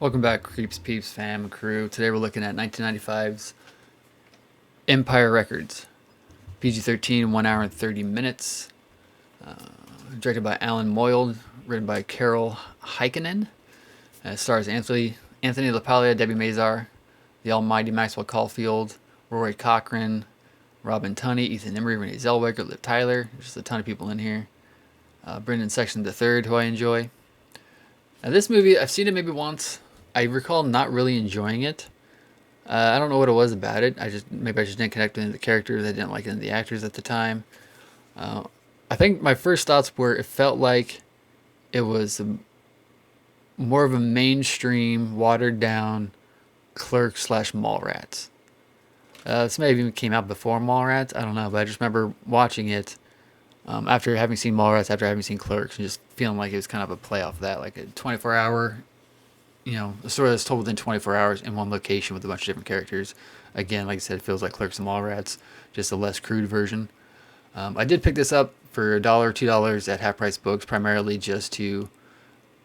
Welcome back, Creeps, Peeps, fam, crew. Today we're looking at 1995's Empire Records. PG-13, 1 hour and 30 minutes. Directed by Alan Moyle, written by Carol Heikkinen. Stars Anthony LaPaglia, Debbie Mazar, the almighty Maxwell Caulfield, Rory Cochrane, Robin Tunney, Ethan Embry, Renee Zellweger, Liv Tyler. There's just a ton of people in here. Brendan Sexton III, who I enjoy. Now, this movie, I've seen it maybe once. I recall not really enjoying it. I don't know what it was about it. Maybe I just didn't connect with the characters. I didn't like any of the actors at the time. I think my first thoughts were it felt like it was more of a mainstream, watered down Clerk / Mallrats. This may have even came out before Mallrats. I don't know, but I just remember watching it after having seen Mallrats, after having seen Clerks, and just feeling like it was kind of a play off of that, like a 24-hour, a story that's told within 24 hours in one location with a bunch of different characters. Again, like I said, it feels like Clerks and Mallrats, just a less crude version. I did pick this up for $1 or $2 at Half Price Books, primarily just to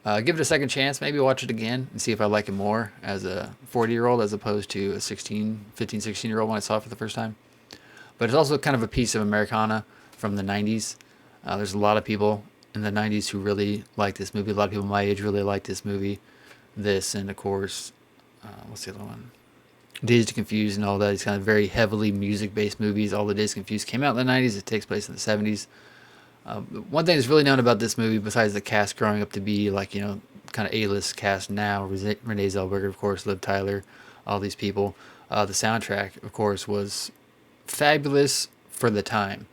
give it a second chance, maybe watch it again and see if I like it more as a 40-year-old as opposed to a 15, 16-year-old when I saw it for the first time. But it's also kind of a piece of Americana from the 90s. There's a lot of people in the 90s who really like this movie. A lot of people my age really like this movie. This, and of course, what's the other one? Dazed and Confused and all that. These kind of very heavily music-based movies. All the Dazed and Confused came out in the 90s. It takes place in the 70s. One thing that's really known about this movie, besides the cast growing up to be like, kind of A-list cast now, Renee Zellweger, of course, Liv Tyler, all these people. The soundtrack, of course, was fabulous for the time.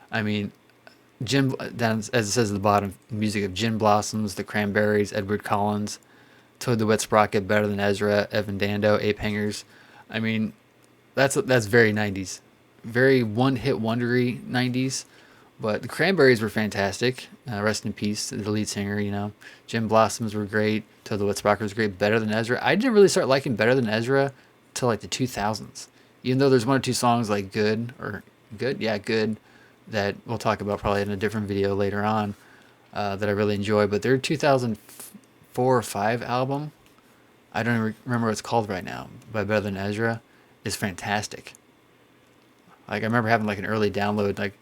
I mean, as it says at the bottom, music of Gin Blossoms, The Cranberries, Edward Collins, Toad the Wet Sprocket, Better Than Ezra, Evan Dando, Ape Hangers. I mean, that's very 90s. Very one-hit wondery 90s. But the Cranberries were fantastic. Rest in peace to the lead singer, Gin Blossoms were great. Toad the Wet Sprocket was great. Better Than Ezra. I didn't really start liking Better Than Ezra till like the 2000s. Even though there's one or two songs like Good, that we'll talk about probably in a different video later on that I really enjoy. But their 2004 or 5 album, I don't even remember what it's called right now, by Better Than Ezra, is fantastic. Like, I remember having like an early download, like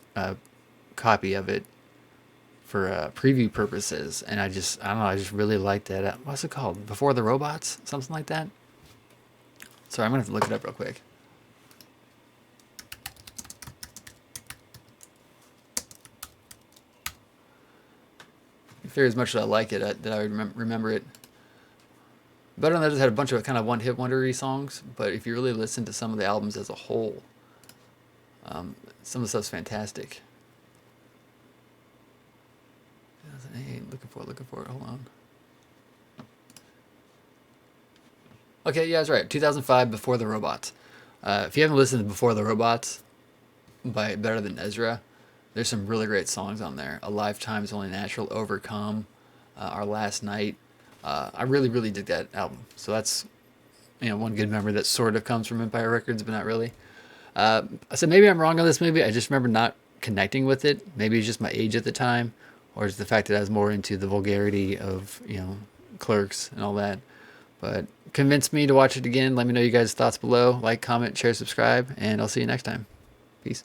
copy of it for preview purposes, and I don't know, I just really liked that. What's it called? Before the Robots? Something like that? Sorry, I'm gonna have to look it up real quick. If there's as much as I like it, that I would remember it. Better Than Ezra had a bunch of kind of one-hit wondery songs, but if you really listen to some of the albums as a whole, some of the stuff's fantastic. 2008, looking for it, hold on. Okay, yeah, that's right, 2005, Before the Robots. If you haven't listened to Before the Robots by Better Than Ezra, there's some really great songs on there. A Lifetime's Only Natural, Overcome, Our Last Night. I really, really dig that album. So that's, one good memory that sort of comes from Empire Records, but not really. So maybe I'm wrong on this movie. I just remember not connecting with it. Maybe it's just my age at the time, or it's the fact that I was more into the vulgarity of, Clerks and all that. But convinced me to watch it again. Let me know you guys' thoughts below. Like, comment, share, subscribe, and I'll see you next time. Peace.